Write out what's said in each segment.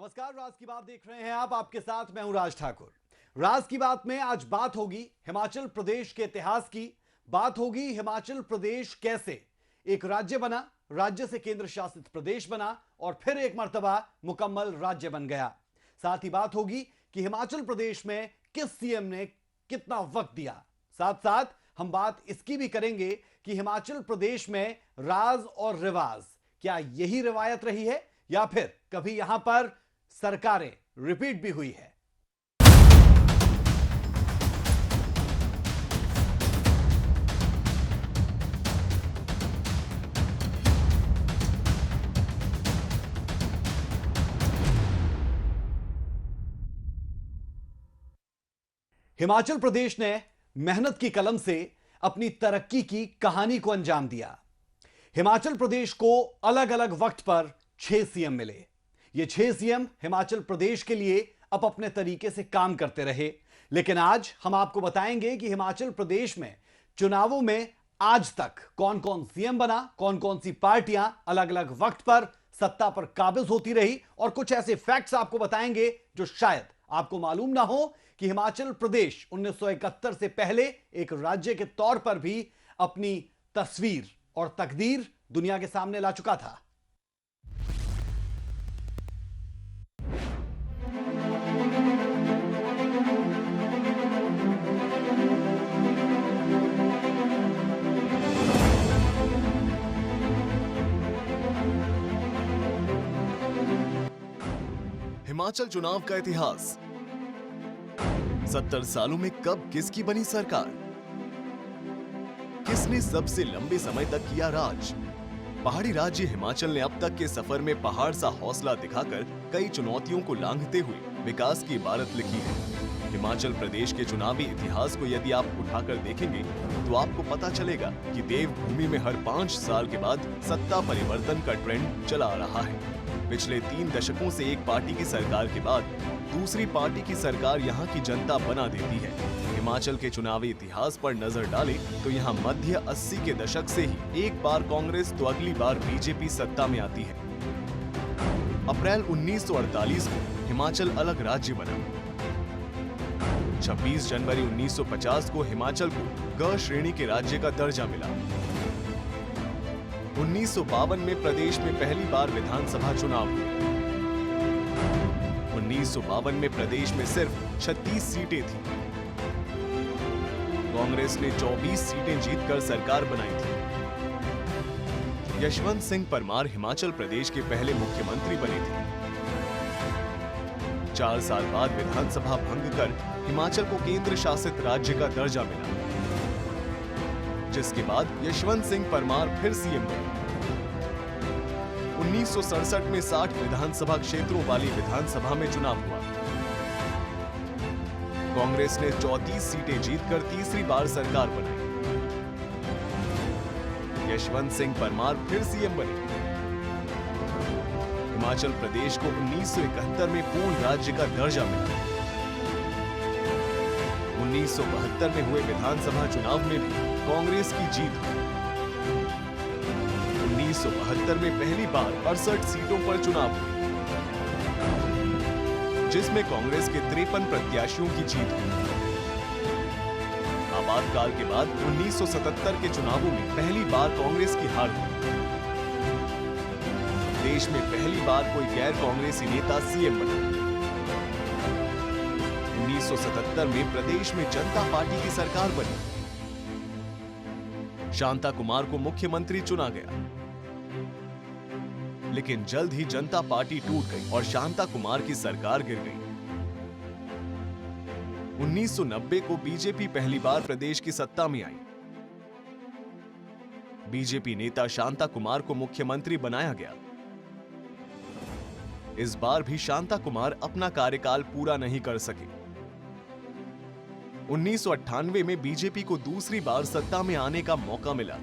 नमस्कार, राज की बात देख रहे हैं आप। आपके साथ मैं हूं राज ठाकुर। राज की बात में आज बात होगी हिमाचल प्रदेश के इतिहास की। बात होगी हिमाचल प्रदेश कैसे एक राज्य बना, राज्य से केंद्र शासित प्रदेश बना और फिर एक मर्तबा मुकम्मल राज्य बन गया। साथ ही बात होगी कि हिमाचल प्रदेश में किस सीएम ने कितना वक्त दिया। साथ साथ हम बात इसकी भी करेंगे कि हिमाचल प्रदेश में राज और रिवाज, क्या यही रिवायत रही है या फिर कभी यहां पर सरकारें रिपीट भी हुई है। हिमाचल प्रदेश ने मेहनत की कलम से अपनी तरक्की की कहानी को अंजाम दिया। हिमाचल प्रदेश को अलग अलग वक्त पर 6 सीएम मिले। ये 6 सीएम हिमाचल प्रदेश के लिए अपने तरीके से काम करते रहे। लेकिन आज हम आपको बताएंगे कि हिमाचल प्रदेश में चुनावों में आज तक कौन कौन सीएम बना, कौन कौन सी पार्टियां अलग अलग वक्त पर सत्ता पर काबिज होती रही, और कुछ ऐसे फैक्ट्स आपको बताएंगे जो शायद आपको मालूम ना हो कि हिमाचल प्रदेश 1971 से पहले एक राज्य के तौर पर भी अपनी तस्वीर और तकदीर दुनिया के सामने ला चुका था। हिमाचल चुनाव का इतिहास। 70 सालों में कब किसकी बनी सरकार? किसने सबसे लंबे समय तक किया राज? पहाड़ी राज्य हिमाचल ने अब तक के सफर में पहाड़ सा हौसला दिखाकर कई चुनौतियों को लांघते हुए विकास की इबारत लिखी है। हिमाचल प्रदेश के चुनावी इतिहास को यदि आप उठाकर देखेंगे तो आपको पता चलेगा कि देवभूमि में हर 5 साल के बाद सत्ता परिवर्तन का ट्रेंड चला आ रहा है। पिछले 3 दशकों से एक पार्टी की सरकार के बाद दूसरी पार्टी की सरकार यहाँ की जनता बना देती है। हिमाचल के चुनावी इतिहास पर नजर डालें तो यहाँ मध्य 80 के दशक से ही एक बार कांग्रेस तो अगली बार बीजेपी सत्ता में आती है। अप्रैल 1948 को हिमाचल अलग राज्य बना। 26 जनवरी 1950 को हिमाचल को ग श्रेणी के राज्य का दर्जा मिला। 1952 में प्रदेश में पहली बार विधानसभा चुनाव हुए। 1952 में प्रदेश में सिर्फ 36 सीटें थीं। कांग्रेस ने 24 सीटें जीतकर सरकार बनाई थी। यशवंत सिंह परमार हिमाचल प्रदेश के पहले मुख्यमंत्री बने थे। 4 साल बाद विधानसभा भंग कर हिमाचल को केंद्र शासित राज्य का दर्जा मिला, जिसके बाद यशवंत सिंह परमार फिर सीएम बने। 1967 में 60 विधानसभा क्षेत्रों वाली विधानसभा में चुनाव हुआ। कांग्रेस ने 34 सीटें जीतकर तीसरी बार सरकार बनाई। यशवंत सिंह परमार फिर सीएम बने। हिमाचल प्रदेश को 1971 में पूर्ण राज्य का दर्जा मिला। 1972 में हुए विधानसभा चुनाव में भी कांग्रेस की जीत हुई। 1972 में पहली बार 68 सीटों पर चुनाव हुए, जिसमें कांग्रेस के 53 प्रत्याशियों की जीत हुई। आपातकाल के बाद 1977 के चुनावों में पहली बार कांग्रेस की हार हुई। देश में पहली बार कोई गैर कांग्रेसी नेता सीएम बना। 1977 में प्रदेश में जनता पार्टी की सरकार बनी। शांता कुमार को मुख्यमंत्री चुना गया, लेकिन जल्द ही जनता पार्टी टूट गई और शांता कुमार की सरकार गिर गई। 1990 को बीजेपी पहली बार प्रदेश की सत्ता में आई। बीजेपी नेता शांता कुमार को मुख्यमंत्री बनाया गया। इस बार भी शांता कुमार अपना कार्यकाल पूरा नहीं कर सके। 1998 में बीजेपी को दूसरी बार सत्ता में आने का मौका मिला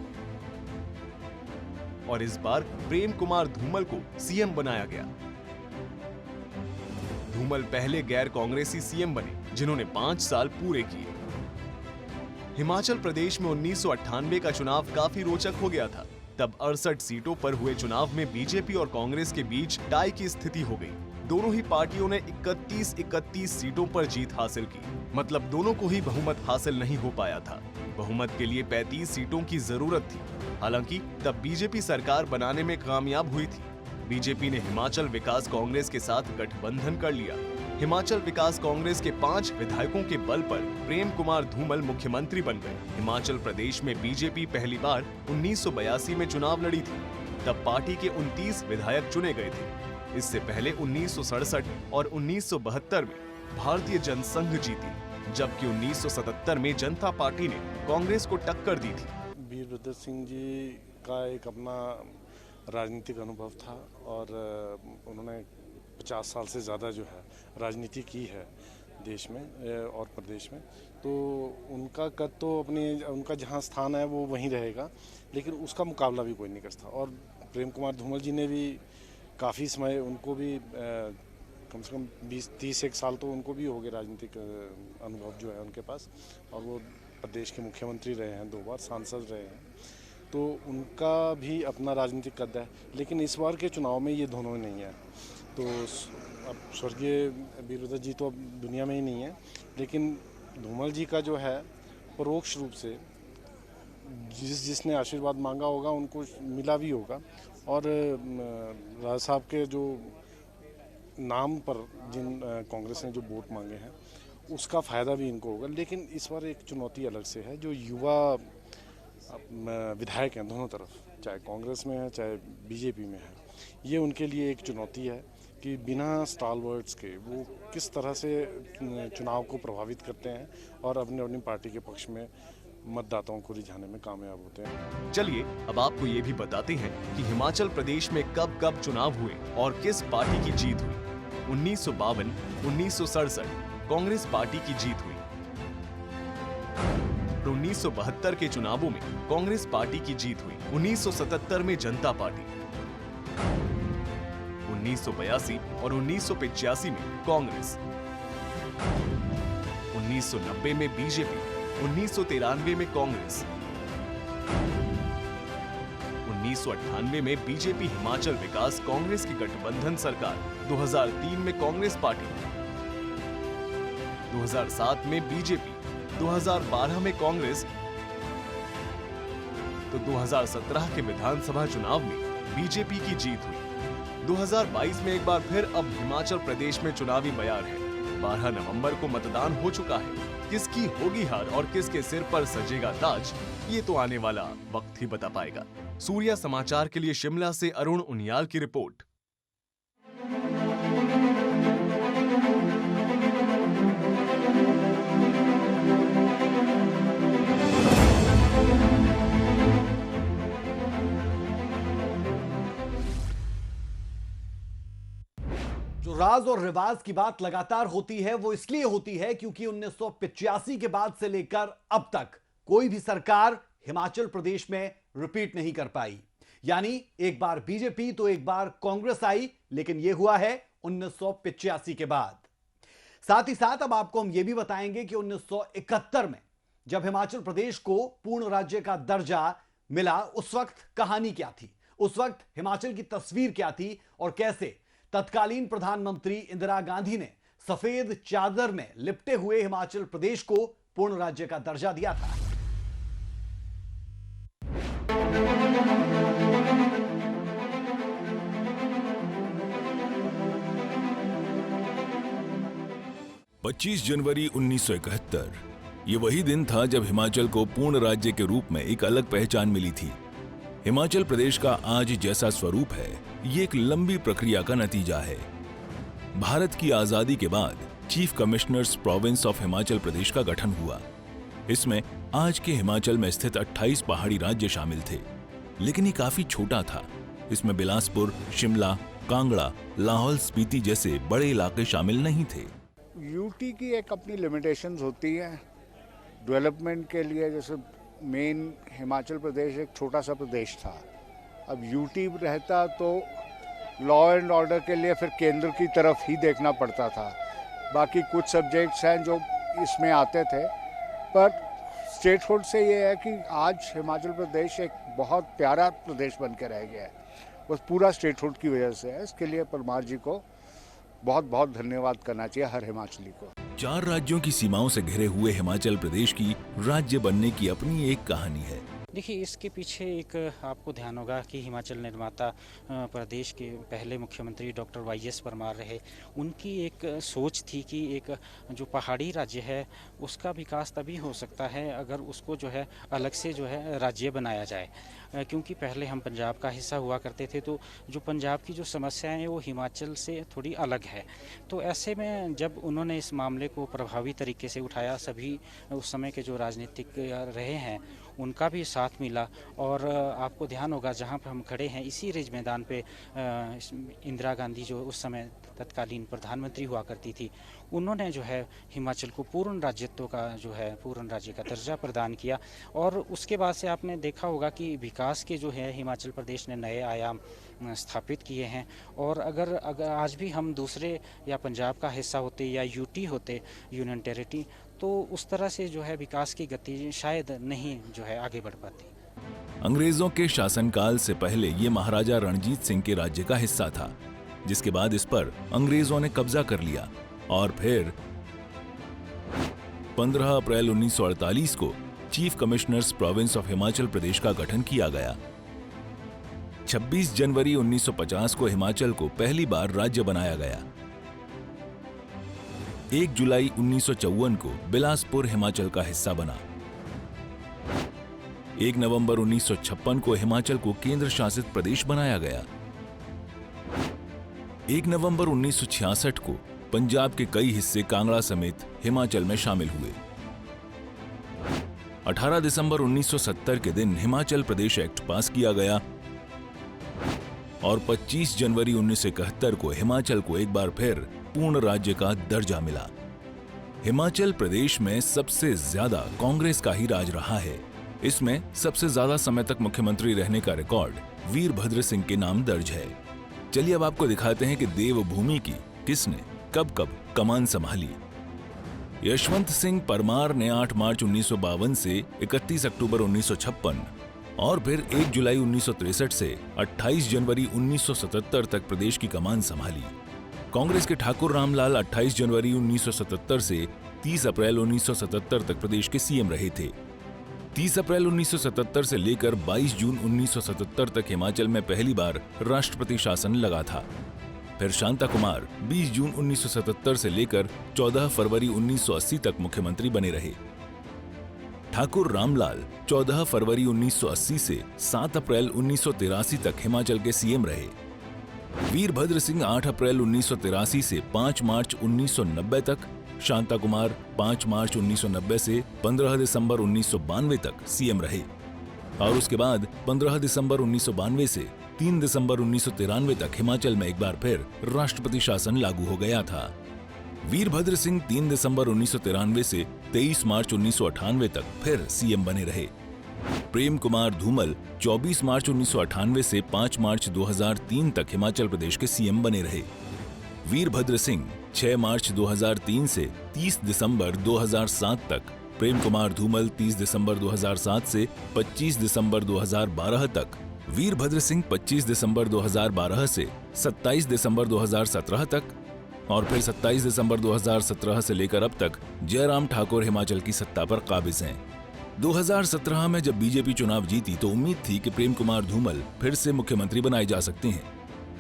और इस बार प्रेम कुमार धूमल को सीएम बनाया गया। धूमल पहले गैर कांग्रेसी सीएम बने जिन्होंने 5 साल पूरे किए। हिमाचल प्रदेश में 1998 का चुनाव काफी रोचक हो गया था। तब 68 सीटों पर हुए चुनाव में बीजेपी और कांग्रेस के बीच टाई की स्थिति हो गई। दोनों ही पार्टियों ने 31 सीटों पर जीत हासिल की। मतलब दोनों को ही बहुमत हासिल नहीं हो पाया था। बहुमत के लिए 35 सीटों की जरूरत थी। हालांकि तब बीजेपी सरकार बनाने में कामयाब हुई थी। बीजेपी ने हिमाचल विकास कांग्रेस के साथ गठबंधन कर लिया। हिमाचल विकास कांग्रेस के 5 विधायकों के बल पर प्रेम कुमार धूमल मुख्यमंत्री बन गए। हिमाचल प्रदेश में बीजेपी पहली बार 1982 में चुनाव लड़ी थी। तब पार्टी के 29 विधायक चुने गए थे। इससे पहले 1967 और 1972 में भारतीय जनसंघ जीती, जबकि 1977 में जनता पार्टी ने कांग्रेस को टक्कर दी थी। वीरभद्र सिंह जी का एक अपना राजनीतिक अनुभव था और उन्होंने 50 साल से ज़्यादा जो है राजनीति की है देश में और प्रदेश में, तो उनका कद तो उनका जहां स्थान है वो वहीं रहेगा, लेकिन उसका मुकाबला भी कोई नहीं कर सकता। और प्रेम कुमार धूमल जी ने भी काफ़ी समय, उनको भी कम से कम 20-30 साल तो उनको भी हो गए राजनीतिक अनुभव जो है उनके पास, और वो प्रदेश के मुख्यमंत्री रहे हैं, 2 बार सांसद रहे हैं, तो उनका भी अपना राजनीतिक कद है। लेकिन इस बार के चुनाव में ये दोनों नहीं है। तो अब स्वर्गीय वीरभद्र जी तो अब दुनिया में ही नहीं है, लेकिन धूमल जी का जो है परोक्ष रूप से जिसने आशीर्वाद मांगा होगा उनको मिला भी होगा, और राज साहब के जो नाम पर जिन कांग्रेस ने जो वोट मांगे हैं उसका फ़ायदा भी इनको होगा। लेकिन इस बार एक चुनौती अलग से है, जो युवा विधायक हैं दोनों तरफ, चाहे कांग्रेस में है चाहे बीजेपी में है, ये उनके लिए एक चुनौती है कि बिना स्टालवर्ड्स के वो किस तरह से चुनाव को प्रभावित करते हैं और अपनी पार्टी के पक्ष में मतदाताओं को रिझाने में कामयाब होते हैं। चलिए अब आपको ये भी बताते हैं कि हिमाचल प्रदेश में कब कब चुनाव हुए और किस पार्टी की जीत हुई। 1952, 1967 कांग्रेस पार्टी की जीत हुई। 1972 के चुनावों में कांग्रेस पार्टी की जीत हुई। 1977 में जनता पार्टी, 1982 और 1985 में कांग्रेस, 1990 में बीजेपी, 1993 में कांग्रेस, 1998 में बीजेपी हिमाचल विकास कांग्रेस की गठबंधन सरकार, 2003 में कांग्रेस पार्टी, 2007 में बीजेपी, 2012 में कांग्रेस, तो 2017 के विधानसभा चुनाव में बीजेपी की जीत हुई। 2022 में एक बार फिर अब हिमाचल प्रदेश में चुनावी बयार है। 12 नवंबर को मतदान हो चुका है। किसकी होगी हार और किसके सिर पर सजेगा ताज, ये तो आने वाला वक्त ही बता पाएगा। सूर्या समाचार के लिए शिमला से अरुण उनियाल की रिपोर्ट। जो राज और रिवाज की बात लगातार होती है वो इसलिए होती है क्योंकि 1985 के बाद से लेकर अब तक कोई भी सरकार हिमाचल प्रदेश में रिपीट नहीं कर पाई। यानी एक बार बीजेपी तो एक बार कांग्रेस आई, लेकिन यह हुआ है 1985 के बाद। साथ ही साथ अब आपको हम यह भी बताएंगे कि 1971 में जब हिमाचल प्रदेश को पूर्ण राज्य का दर्जा मिला, उस वक्त कहानी क्या थी, उस वक्त हिमाचल की तस्वीर क्या थी और कैसे तत्कालीन प्रधानमंत्री इंदिरा गांधी ने सफेद चादर में लिपटे हुए हिमाचल प्रदेश को पूर्ण राज्य का दर्जा दिया था। पच्चीस जनवरी 1971 ये वही दिन था जब हिमाचल को पूर्ण राज्य के रूप में एक अलग पहचान मिली थी। हिमाचल प्रदेश का आज जैसा स्वरूप है, ये एक लंबी प्रक्रिया का नतीजा है। भारत की आजादी के बाद chief commissioners province of Himachal Pradesh का गठन हुआ। इसमें आज के हिमाचल में स्थित 28 पहाड़ी राज्य शामिल थे, लेकिन ये काफी छोटा था। इसमें बिलासपुर, शिमला, कांगड़ा, लाहौल स्पीति जैसे बड़े इलाके शामिल नहीं थे। यूटी की एक अपनी लिमिटेशंस होती है डेवलपमेंट के लिए। जैसे मेन हिमाचल प्रदेश एक छोटा सा प्रदेश था, अब यूटी रहता तो लॉ एंड ऑर्डर के लिए फिर केंद्र की तरफ ही देखना पड़ता था। बाकी कुछ सब्जेक्ट्स हैं जो इसमें आते थे, पर स्टेटहुड से ये है कि आज हिमाचल प्रदेश एक बहुत प्यारा प्रदेश बन के रह गया है, बस पूरा स्टेटहुड की वजह से है। इसके लिए परमार जी को बहुत बहुत धन्यवाद करना चाहिए हर हिमाचली को। 4 राज्यों की सीमाओं से घिरे हुए हिमाचल प्रदेश की राज्य बनने की अपनी एक कहानी है। देखिए, इसके पीछे एक आपको ध्यान होगा कि हिमाचल निर्माता प्रदेश के पहले मुख्यमंत्री डॉक्टर वाईएस परमार रहे। उनकी एक सोच थी कि एक जो पहाड़ी राज्य है उसका विकास तभी हो सकता है अगर उसको जो है अलग से जो है राज्य बनाया जाए, क्योंकि पहले हम पंजाब का हिस्सा हुआ करते थे, तो जो पंजाब की जो समस्याएं हैं वो हिमाचल से थोड़ी अलग है। तो ऐसे में जब उन्होंने इस मामले को प्रभावी तरीके से उठाया, सभी उस समय के जो राजनीतिक रहे हैं उनका भी साथ मिला, और आपको ध्यान होगा जहां पर हम खड़े हैं इसी रिज मैदान पे इंदिरा गांधी जो उस समय तत्कालीन प्रधानमंत्री हुआ करती थी, उन्होंने जो है हिमाचल को पूर्ण राज्यत्व का जो है पूर्ण राज्य का दर्जा प्रदान किया। और उसके बाद से आपने देखा होगा कि विकास के जो है हिमाचल प्रदेश ने नए आयाम स्थापित किए हैं। और अगर आज भी हम दूसरे या पंजाब का हिस्सा होते या यूटी होते, यूनियन टेरिटरी, तो उस तरह से जो है विकास की गति शायद नहीं जो है आगे बढ़ पाती। अंग्रेजों के शासनकाल से पहले ये महाराजा रणजीत सिंह के राज्य का हिस्सा था, जिसके बाद इस पर अंग्रेजों ने कब्जा कर लिया और फिर 15 अप्रैल 1948 को chief commissioners province of Himachal Pradesh का गठन किया गया। 26 जनवरी 1950 को हिमाचल को पहली बार राज्य बनाया गया। 1 जुलाई 1954 को बिलासपुर हिमाचल का हिस्सा बना। 1 नवंबर 1956 को हिमाचल को केंद्र शासित प्रदेश बनाया गया। 1 नवंबर 1966 को पंजाब के कई हिस्से कांगड़ा समेत हिमाचल में शामिल हुए। 18 दिसंबर 1970 के दिन हिमाचल प्रदेश एक्ट पास किया गया और 25 जनवरी 1971 को हिमाचल को एक बार फिर पूर्ण राज्य का दर्जा मिला। हिमाचल प्रदेश में सबसे ज्यादा कांग्रेस का ही राज रहा है। इसमें सबसे ज्यादा समय तक मुख्यमंत्री रहने का रिकॉर्ड वीरभद्र सिंह के नाम दर्ज है। चलिए अब आपको दिखाते हैं कि देवभूमि की किसने कब कब कमान संभाली। यशवंत सिंह परमार ने 8 मार्च 1952 से 31 अक्टूबर 1956 और फिर 1 जुलाई 1963 से 28 जनवरी 1977 तक प्रदेश की कमान संभाली। कांग्रेस के ठाकुर रामलाल 28 जनवरी 1977 से 30 अप्रैल 1977 तक प्रदेश के सीएम रहे थे। 30 अप्रैल 1977 से लेकर 22 जून 1977 तक हिमाचल में पहली बार राष्ट्रपति शासन लगा था। फिर शांता कुमार 20 जून 1977 से लेकर 14 फरवरी 1980 तक मुख्यमंत्री बने रहे। ठाकुर रामलाल 14 फरवरी 1980 से 7 अप्रैल 1983 तक हिमाचल के सीएम रहे। वीरभद्र सिंह 8 अप्रैल 1983 से 5 मार्च 1990 तक, शांता कुमार 5 मार्च 1990 से 15 दिसंबर 1992 तक सीएम रहे और उसके बाद 15 दिसंबर 1992 से 3 दिसंबर 1993 तक हिमाचल में एक बार फिर राष्ट्रपति शासन लागू हो गया था। वीरभद्र सिंह 3 दिसंबर 1993 से 23 मार्च 1998 तक फिर सीएम बने रहे। प्रेम कुमार धूमल 24 मार्च 1998 से 5 मार्च 2003 तक हिमाचल प्रदेश के सीएम बने रहे। वीरभद्र सिंह 6 मार्च 2003 से 30 दिसंबर 2007 तक, प्रेम कुमार धूमल 30 दिसंबर 2007 से 25 दिसंबर 2012 तक, वीरभद्र सिंह 25 दिसंबर 2012 से 27 दिसंबर 2017 तक और फिर 27 दिसंबर 2017 से लेकर अब तक जयराम ठाकुर हिमाचल की सत्ता पर काबिज हैं। 2017 में जब बीजेपी चुनाव जीती तो उम्मीद थी कि प्रेम कुमार धूमल फिर से मुख्यमंत्री बनाए जा सकते हैं।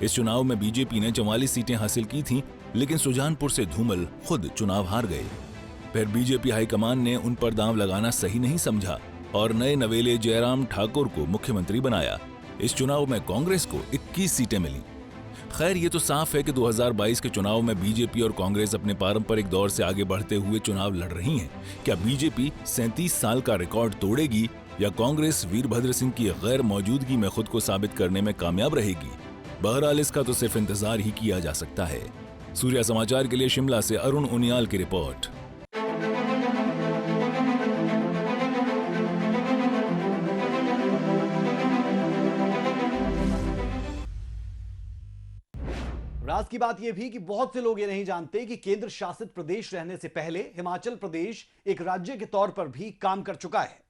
इस चुनाव में बीजेपी ने 44 सीटें हासिल की थीं, लेकिन सुजानपुर से धूमल खुद चुनाव हार गए। फिर बीजेपी हाईकमान ने उन पर दांव लगाना सही नहीं समझा और नए नवेले जयराम ठाकुर को मुख्यमंत्री बनाया। इस चुनाव में कांग्रेस को 21 सीटें मिली। खैर, ये तो साफ है कि 2022 के चुनाव में बीजेपी और कांग्रेस अपने पारंपरिक दौर से आगे बढ़ते हुए चुनाव लड़ रही हैं। क्या बीजेपी 37 साल का रिकॉर्ड तोड़ेगी या कांग्रेस वीरभद्र सिंह की गैर मौजूदगी में खुद को साबित करने में कामयाब रहेगी? बहरहाल इसका तो सिर्फ इंतजार ही किया जा सकता है। सूर्या समाचार के लिए शिमला से अरुण उनियाल की रिपोर्ट। राज की बात यह भी कि बहुत से लोग ये नहीं जानते कि केंद्र शासित प्रदेश रहने से पहले हिमाचल प्रदेश एक राज्य के तौर पर भी काम कर चुका है।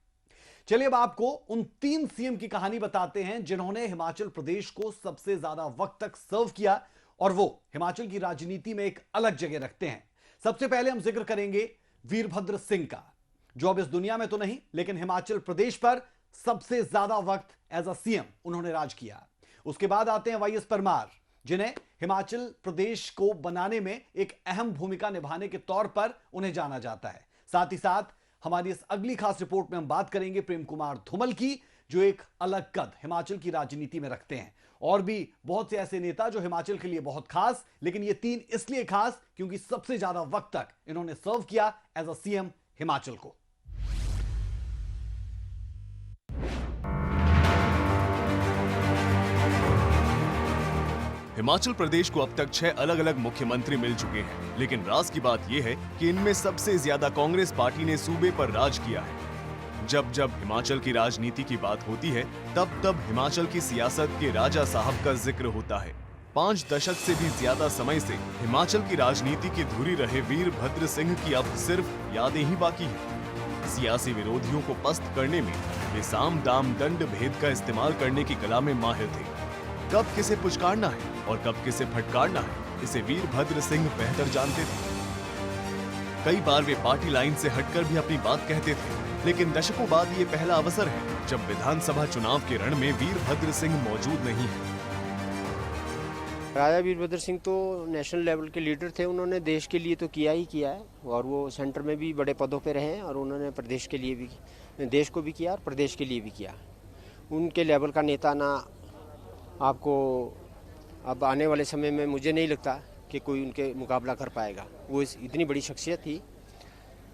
चलिए अब आपको उन 3 सीएम की कहानी बताते हैं जिन्होंने हिमाचल प्रदेश को सबसे ज्यादा वक्त तक सर्व किया और वो हिमाचल की राजनीति में एक अलग जगह रखते हैं। सबसे पहले हम जिक्र करेंगे वीरभद्र सिंह का, जो अब इस दुनिया में तो नहीं, लेकिन हिमाचल प्रदेश पर सबसे ज्यादा वक्त एज अ सीएम उन्होंने राज किया। उसके बाद आते हैं वाईएस परमार, जिन्हें हिमाचल प्रदेश को बनाने में एक अहम भूमिका निभाने के तौर पर उन्हें जाना जाता है। साथ ही साथ हमारी इस अगली खास रिपोर्ट में हम बात करेंगे प्रेम कुमार धूमल की, जो एक अलग कद हिमाचल की राजनीति में रखते हैं। और भी बहुत से ऐसे नेता जो हिमाचल के लिए बहुत खास, लेकिन ये तीन इसलिए खास क्योंकि सबसे ज्यादा वक्त तक इन्होंने सर्व किया एज अ सीएम हिमाचल को। हिमाचल प्रदेश को अब तक 6 अलग-अलग मुख्यमंत्री मिल चुके हैं, लेकिन राज की बात यह है कि इनमें सबसे ज्यादा कांग्रेस पार्टी ने सूबे पर राज किया है। जब जब हिमाचल की राजनीति की बात होती है, तब तब हिमाचल की सियासत के राजा साहब का जिक्र होता है। 5 दशक से भी ज्यादा समय से हिमाचल की राजनीति की धुरी रहे वीरभद्र सिंह की अब सिर्फ यादें ही बाकी हैं। सियासी विरोधियों को पस्त करने में वे साम दाम दंड भेद का इस्तेमाल करने की कला में माहिर थे। कब किसे पुचकारना है और कब किसे फटकारना है, इसे वीरभद्र सिंह बेहतर जानते थे। कई बार वे पार्टी लाइन से हटकर भी अपनी बात कहते थे, लेकिन दशकों बाद ये पहला अवसर है जब विधानसभा चुनाव के रण में वीरभद्र सिंह मौजूद नहीं है। राजा वीरभद्र सिंह तो नेशनल लेवल के लीडर थे, उन्होंने देश के लिए तो किया ही किया है और वो सेंटर में भी बड़े पदों पे रहे हैं और उन्होंने प्रदेश के लिए भी, देश को भी किया और प्रदेश के लिए भी किया। उनके लेवल का नेता ना आपको अब आने वाले समय में मुझे नहीं लगता कि कोई उनके मुकाबला कर पाएगा। वो इतनी बड़ी शख्सियत थी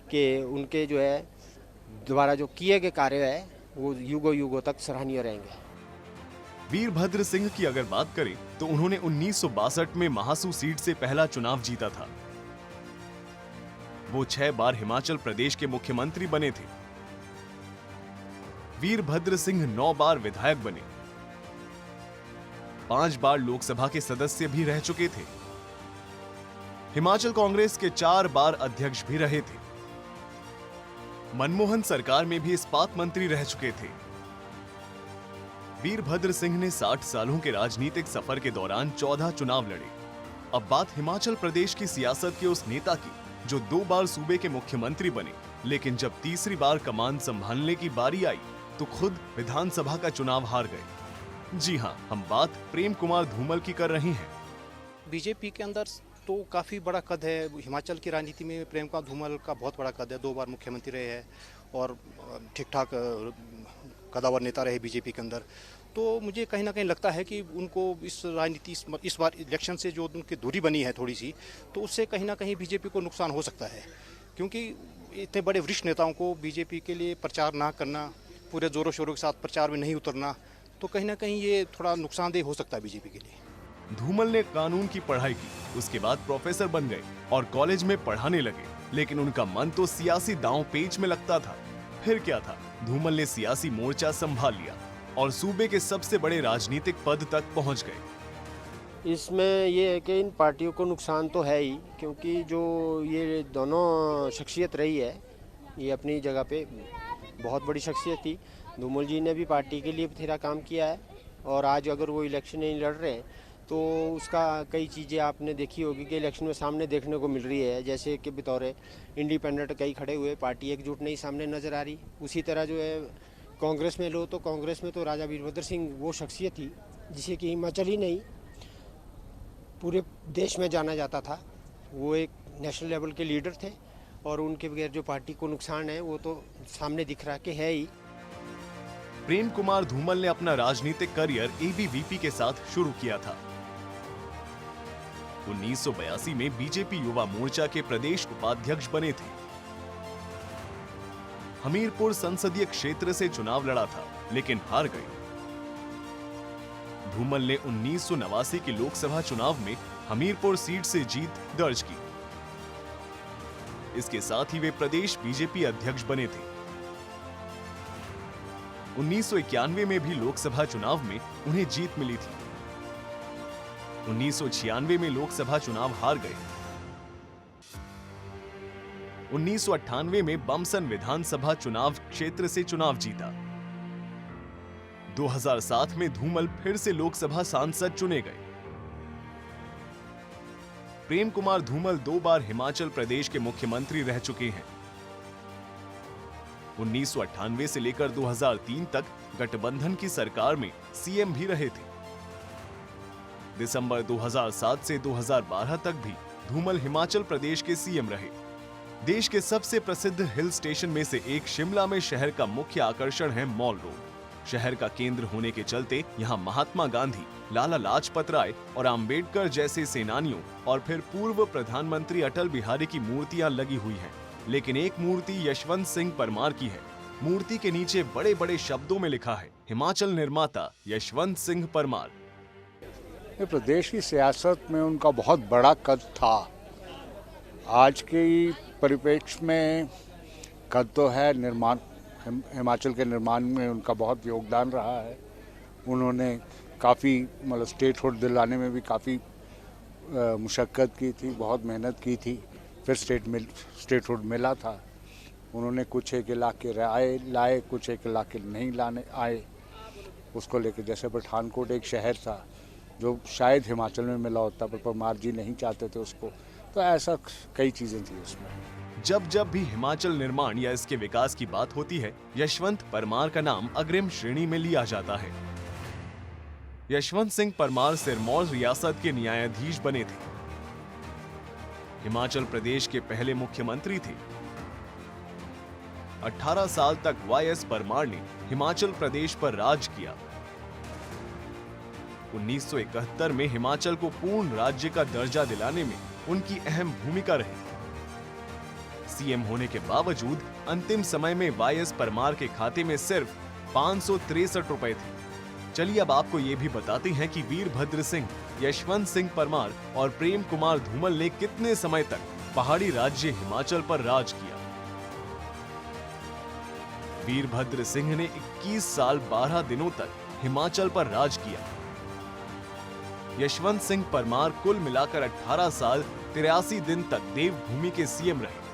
कि उनके जो है द्वारा जो किए गए कार्य है वो युगों युगों तक सराहनीय रहेंगे। वीरभद्र सिंह की अगर बात करें तो उन्होंने 1962 में महासू सीट से पहला चुनाव जीता था। वो 6 बार हिमाचल प्रदेश के मुख्यमंत्री बने थे। वीरभद्र सिंह 9 बार विधायक बने, 5 बार लोकसभा के सदस्य भी रह चुके थे। हिमाचल कांग्रेस के 4 बार अध्यक्ष भी रहे थे। मनमोहन सरकार में भी इस्पात मंत्री रह चुके थे। वीरभद्र सिंह ने 60 सालों के राजनीतिक सफर के दौरान 14 चुनाव लड़े। अब बात हिमाचल प्रदेश की सियासत के उस नेता की जो 2 बार सूबे के मुख्यमंत्री बने, लेकिन जब तीसरी बार कमान संभालने की बारी आई तो खुद विधानसभा का चुनाव हार गए। जी हां, हम बात प्रेम कुमार धूमल की कर रहे हैं। बीजेपी के अंदर तो काफ़ी बड़ा कद है। हिमाचल की राजनीति में प्रेम कुमार धूमल का बहुत बड़ा कद है। 2 बार मुख्यमंत्री रहे हैं और ठीक ठाक कदावर नेता रहे बीजेपी के अंदर। तो मुझे कहीं ना कहीं लगता है कि उनको इस राजनीति इस बार इलेक्शन से जो उनकी दूरी बनी है थोड़ी सी, तो उससे कहीं ना कहीं बीजेपी को नुकसान हो सकता है, क्योंकि इतने बड़े वरिष्ठ नेताओं को बीजेपी के लिए प्रचार ना करना, पूरे जोरों शोरों के साथ प्रचार में नहीं उतरना, तो कहीं ना कहीं ये थोड़ा नुकसानदेह हो सकता है बीजेपी के लिए। धूमल ने कानून की पढ़ाई की, उसके बाद प्रोफेसर बन गए और कॉलेज में पढ़ाने लगे, लेकिन उनका मन तो सियासी दांव पेच में लगता था। फिर क्या था, धूमल ने सियासी मोर्चा संभाल लिया और सूबे के सबसे बड़े राजनीतिक पद तक पहुंच गए। इसमें ये है कि इन पार्टियों को नुकसान तो है ही, क्योंकि जो ये दोनों शख्सियत रही है ये अपनी जगह पे बहुत बड़ी शख्सियत थी। धूमल जी ने भी पार्टी के लिए बथेरा काम किया है और आज अगर वो इलेक्शन नहीं लड़ रहे हैं तो उसका कई चीज़ें आपने देखी होगी कि इलेक्शन में सामने देखने को मिल रही है, जैसे कि बतौर इंडिपेंडेंट कई खड़े हुए, पार्टी एकजुट नहीं सामने नज़र आ रही। उसी तरह जो है कांग्रेस में लो तो कांग्रेस में तो राजा वीरभद्र सिंह वो शख्सियत थी जिसे कि हिमाचल ही नहीं पूरे देश में जाना जाता था। वो एक नेशनल लेवल के लीडर थे और उनके बगैर जो पार्टी को नुकसान है वो तो सामने दिख रहा कि है ही। प्रेम कुमार धूमल ने अपना राजनीतिक करियर एबीवीपी के साथ शुरू किया था। 1982 में बीजेपी युवा मोर्चा के प्रदेश उपाध्यक्ष बने थे। हमीरपुर संसदीय क्षेत्र से चुनाव लड़ा था, लेकिन हार गए। धूमल ने 1989 के लोकसभा चुनाव में हमीरपुर सीट से जीत दर्ज की। इसके साथ ही वे प्रदेश बीजेपी अध्यक्ष बने थे। 1991 में भी लोकसभा चुनाव में उन्हें जीत मिली थी। 1996 में लोकसभा चुनाव हार गए। 1998 में बमसन विधानसभा चुनाव क्षेत्र से चुनाव जीता। 2007 में धूमल फिर से लोकसभा सांसद चुने गए। प्रेम कुमार धूमल 2 बार हिमाचल प्रदेश के मुख्यमंत्री रह चुके हैं। 1998 से लेकर 2003 तक गठबंधन की सरकार में सीएम भी रहे थे। दिसंबर 2007 से 2012 तक भी धूमल हिमाचल प्रदेश के सीएम रहे। देश के सबसे प्रसिद्ध हिल स्टेशन में से एक शिमला में शहर का मुख्य आकर्षण है मॉल रोड। शहर का केंद्र होने के चलते यहाँ महात्मा गांधी, लाला लाजपत राय और अंबेडकर जैसे सेनानियों और फिर पूर्व प्रधानमंत्री अटल बिहारी की मूर्तियां लगी हुई हैं। लेकिन एक मूर्ति यशवंत सिंह परमार की है। मूर्ति के नीचे बड़े बड़े शब्दों में लिखा है, हिमाचल निर्माता यशवंत सिंह परमार। प्रदेश की सियासत में उनका बहुत बड़ा कद था। आज के परिप्रेक्ष्य में कद तो है, निर्माण हिमाचल के निर्माण में उनका बहुत योगदान रहा है। उन्होंने काफ़ी मतलब स्टेटहुड दिलाने में भी काफ़ी मुशक्क़त की थी, बहुत मेहनत की थी, फिर स्टेटहुड मिला था। उन्होंने कुछ एक इलाके लाए, कुछ एक इलाके नहीं लाने आए। उसको लेकर जैसे पठानकोट एक शहर था जो शायद हिमाचल में मिला होता, पर परमार जी नहीं चाहते थे उसको, तो ऐसा कई चीज़ें थी उसमें। जब भी हिमाचल निर्माण या इसके विकास की बात होती है, यशवंत परमार का नाम अग्रिम श्रेणी में लिया जाता है। यशवंत सिंह परमार सिरमौर रियासत के न्यायाधीश बने थे। हिमाचल प्रदेश के पहले मुख्यमंत्री थे। 18 साल तक वाईएस परमार ने हिमाचल प्रदेश पर राज किया। 1971 में हिमाचल को पूर्ण राज्य का दर्जा दिलाने में उनकी अहम भूमिका रही। सीएम होने के बावजूद अंतिम समय में वाईएस परमार के खाते में सिर्फ 563 रुपए थे। चलिए अब आपको ये भी बताते हैं कि वीरभद्र सिंह, यशवंत सिंह परमार और प्रेम कुमार धूमल ने कितने समय तक पहाड़ी राज्य हिमाचल पर राज किया। वीरभद्र सिंह ने 21 साल 12 दिनों तक हिमाचल पर राज किया। यशवंत सिंह परमार कुल मिलाकर 18 साल 83 दिन तक देवभूमि के सीएम रहे।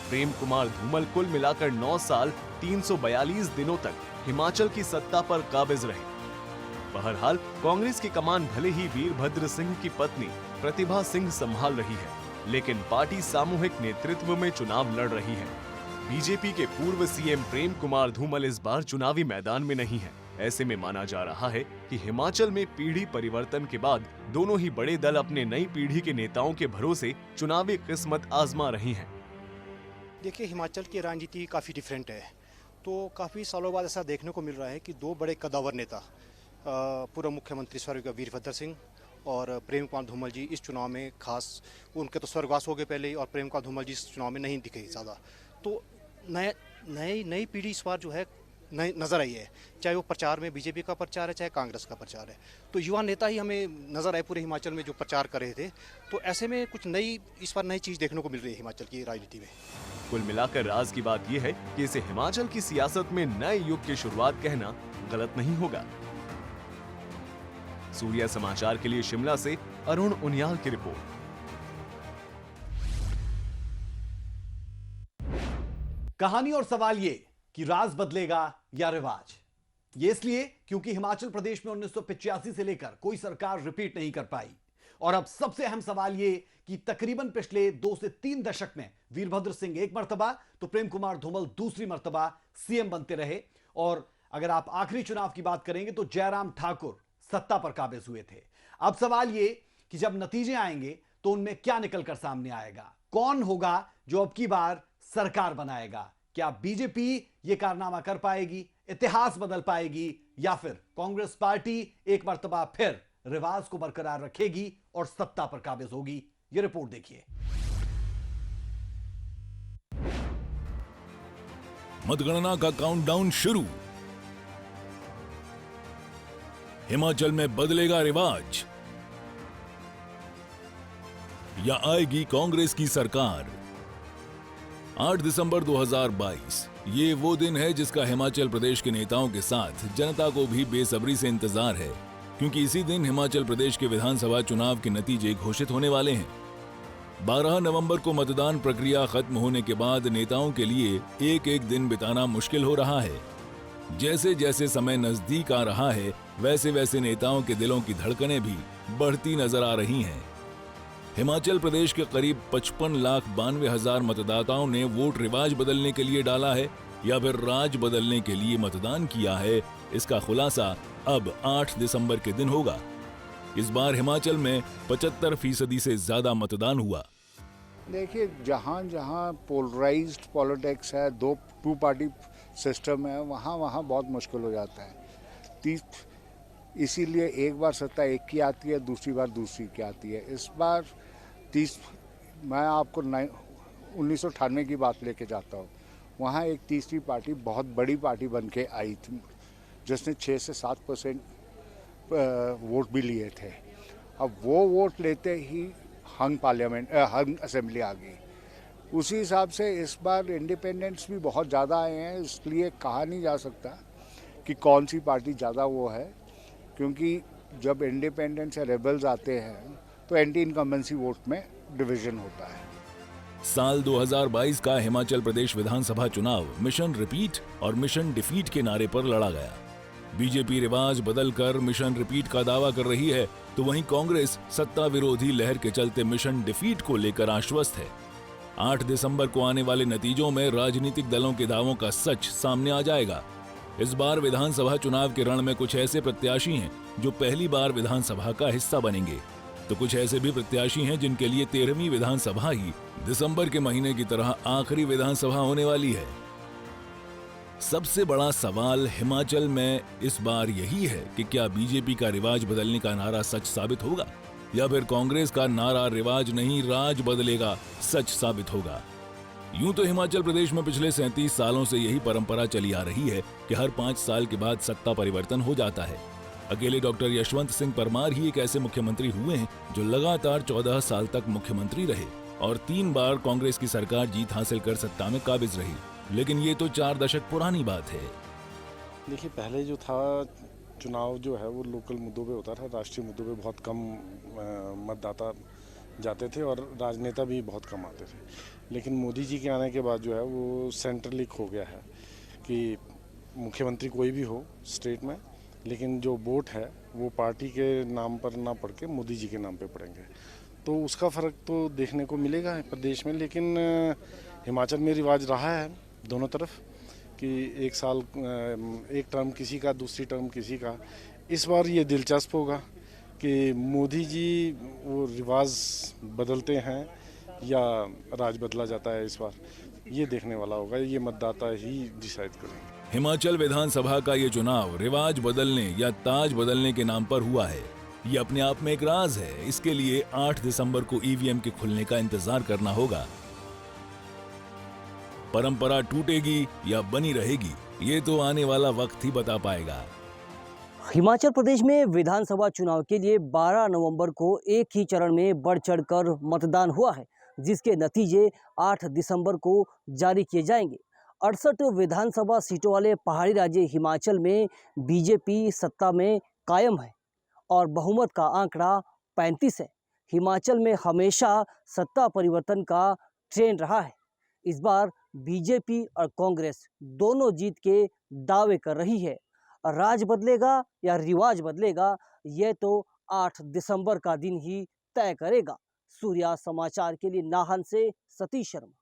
प्रेम कुमार धूमल कुल मिलाकर 9 साल 342 दिनों तक हिमाचल की सत्ता पर काबिज रहे। बहरहाल कांग्रेस की कमान भले ही वीरभद्र सिंह की पत्नी प्रतिभा सिंह संभाल रही है, लेकिन पार्टी सामूहिक नेतृत्व में चुनाव लड़ रही है। बीजेपी के पूर्व सीएम प्रेम कुमार धूमल इस बार चुनावी मैदान में नहीं है। ऐसे में माना जा रहा है कि हिमाचल में पीढ़ी परिवर्तन के बाद दोनों ही बड़े दल अपने नई पीढ़ी के नेताओं के भरोसे चुनावी किस्मत आजमा रही हैं। देखिए, हिमाचल की राजनीति काफ़ी डिफरेंट है। तो काफ़ी सालों बाद ऐसा देखने को मिल रहा है कि 2 बड़े कदावर नेता, पूर्व मुख्यमंत्री स्वर्गीय वीरभद्र सिंह और प्रेम कुमार धूमल जी इस चुनाव में खास, उनके तो स्वर्गवास हो गए पहले ही, और प्रेम कुमार धूमल जी इस चुनाव में नहीं दिखे ज़्यादा। तो नई पीढ़ी इस बार जो है नई नज़र आई है, चाहे वो प्रचार में बीजेपी का प्रचार है, चाहे कांग्रेस का प्रचार है। तो युवा नेता ही हमें नज़र आए पूरे हिमाचल में जो प्रचार कर रहे थे। तो ऐसे में कुछ इस बार नई चीज़ देखने को मिल रही है हिमाचल की राजनीति में। कुल मिलाकर राज की बात यह है कि इसे हिमाचल की सियासत में नए युग की शुरुआत कहना गलत नहीं होगा। सूर्या समाचार के लिए शिमला से अरुण उनियाल की रिपोर्ट। कहानी और सवाल ये कि राज बदलेगा या रिवाज। ये इसलिए क्योंकि हिमाचल प्रदेश में 1985 से लेकर कोई सरकार रिपीट नहीं कर पाई। और अब सबसे अहम सवाल ये कि तकरीबन पिछले 2 से 3 दशक में वीरभद्र सिंह एक मर्तबा तो प्रेम कुमार धूमल दूसरी मर्तबा सीएम बनते रहे। और अगर आप आखिरी चुनाव की बात करेंगे तो जयराम ठाकुर सत्ता पर काबिज हुए थे। अब सवाल ये कि जब नतीजे आएंगे तो उनमें क्या निकलकर सामने आएगा, कौन होगा जो अब की बार सरकार बनाएगा। क्या बीजेपी यह कारनामा कर पाएगी, इतिहास बदल पाएगी, या फिर कांग्रेस पार्टी एक मर्तबा फिर रिवाज को बरकरार रखेगी और सत्ता पर काबिज होगी। यह रिपोर्ट देखिए। मतगणना का काउंटडाउन शुरू। हिमाचल में बदलेगा रिवाज या आएगी कांग्रेस की सरकार। 8 दिसंबर 2022 ये वो दिन है जिसका हिमाचल प्रदेश के नेताओं के साथ जनता को भी बेसब्री से इंतजार है, क्योंकि इसी दिन हिमाचल प्रदेश के विधानसभा चुनाव के नतीजे घोषित होने वाले हैं। 12 नवंबर को मतदान प्रक्रिया खत्म होने के बाद नेताओं के लिए एक एक दिन बिताना मुश्किल हो रहा है। जैसे जैसे समय नजदीक आ रहा है, वैसे वैसे नेताओं के दिलों की धड़कनें भी बढ़ती नजर आ रही हैं। हिमाचल प्रदेश के करीब 55,92,000 मतदाताओं ने वोट रिवाज बदलने के लिए डाला है या फिर राज बदलने के लिए मतदान किया है, इसका खुलासा अब 8 दिसंबर के दिन होगा। इस बार हिमाचल में 75% से ज्यादा मतदान हुआ। देखिए, जहाँ जहाँ पोलराइज्ड पॉलिटिक्स है, टू पार्टी सिस्टम है, वहाँ वहाँ बहुत मुश्किल हो जाता है। इसीलिए एक बार सत्ता एक की आती है, दूसरी बार दूसरी की आती है। इस बार मैं आपको 1998 की बात लेके जाता हूँ। वहाँ एक तीसरी पार्टी बहुत बड़ी पार्टी बन के आई थी, जिसने 6 से 7% वोट भी लिए थे। अब वो वोट लेते ही हंग असेंबली आ गई। उसी हिसाब से इस बार इंडिपेंडेंट्स भी बहुत ज़्यादा आए हैं, इसलिए कहा नहीं जा सकता कि कौन सी पार्टी ज़्यादा वो है, क्योंकि जब इंडिपेंडेंट्स या रेबल्स आते हैं तो एंटी इनकम्बेंसी वोट में डिवीजन होता है। साल 2022 का हिमाचल प्रदेश विधानसभा चुनाव मिशन रिपीट और मिशन डिफीट के नारे पर लड़ा गया। बीजेपी रिवाज बदलकर मिशन रिपीट का दावा कर रही है, तो वहीं कांग्रेस सत्ता विरोधी लहर के चलते मिशन डिफीट को लेकर आश्वस्त है। 8 दिसंबर को आने वाले नतीजों में राजनीतिक दलों के दावों का सच सामने आ जाएगा। इस बार विधानसभा चुनाव के रण में कुछ ऐसे प्रत्याशी हैं जो पहली बार विधानसभा का हिस्सा बनेंगे, तो कुछ ऐसे भी प्रत्याशी हैं जिनके लिए 13वीं विधानसभा ही दिसंबर के महीने की तरह आखिरी विधानसभा होने वाली है। सबसे बड़ा सवाल हिमाचल में इस बार यही है कि क्या बीजेपी का रिवाज बदलने का नारा सच साबित होगा या फिर कांग्रेस का नारा रिवाज नहीं राज बदलेगा सच साबित होगा। यूं तो हिमाचल प्रदेश में पिछले 37 सालों से यही परंपरा चली आ रही है कि हर 5 साल के बाद सत्ता परिवर्तन हो जाता है। अकेले डॉक्टर यशवंत सिंह परमार ही एक ऐसे मुख्यमंत्री हुए हैं जो लगातार 14 साल तक मुख्यमंत्री रहे और 3 बार कांग्रेस की सरकार जीत हासिल कर सत्ता में काबिज रही। लेकिन ये तो 4 दशक पुरानी बात है। देखिए, पहले जो था चुनाव जो है वो लोकल मुद्दों पे होता था, राष्ट्रीय मुद्दों पे बहुत कम मतदाता जाते थे और राजनेता भी बहुत कम आते थे। लेकिन मोदी जी के आने के बाद जो है वो सेंट्रली खो गया है कि मुख्यमंत्री कोई भी हो स्टेट में, लेकिन जो वोट है वो पार्टी के नाम पर ना पड़ के मोदी जी के नाम पे पड़ेंगे। तो उसका फ़र्क तो देखने को मिलेगा प्रदेश में। लेकिन हिमाचल में रिवाज रहा है दोनों तरफ कि एक साल एक टर्म किसी का, दूसरी टर्म किसी का। इस बार ये दिलचस्प होगा कि मोदी जी वो रिवाज बदलते हैं या राज बदला जाता है। इस बार ये देखने वाला होगा, ये मतदाता ही डिसाइड करेंगे। हिमाचल विधानसभा का ये चुनाव रिवाज बदलने या ताज बदलने के नाम पर हुआ है। ये अपने आप में एक राज है। इसके लिए 8 दिसंबर को ईवीएम के खुलने का इंतजार करना होगा। परंपरा टूटेगी या बनी रहेगी, ये तो आने वाला वक्त ही बता पाएगा। हिमाचल प्रदेश में विधानसभा चुनाव के लिए 12 नवंबर को एक ही चरण में बढ़ चढ़कर मतदान हुआ है, जिसके नतीजे 8 दिसंबर को जारी किए जाएंगे। 68 विधानसभा सीटों वाले पहाड़ी राज्य हिमाचल में बीजेपी सत्ता में कायम है और बहुमत का आंकड़ा 35 है। हिमाचल में हमेशा सत्ता परिवर्तन का ट्रेंड रहा है। इस बार बीजेपी और कांग्रेस दोनों जीत के दावे कर रही है। राज बदलेगा या रिवाज बदलेगा, यह तो 8 दिसंबर का दिन ही तय करेगा। सूर्या समाचार के लिए नाहन से सतीश शर्मा।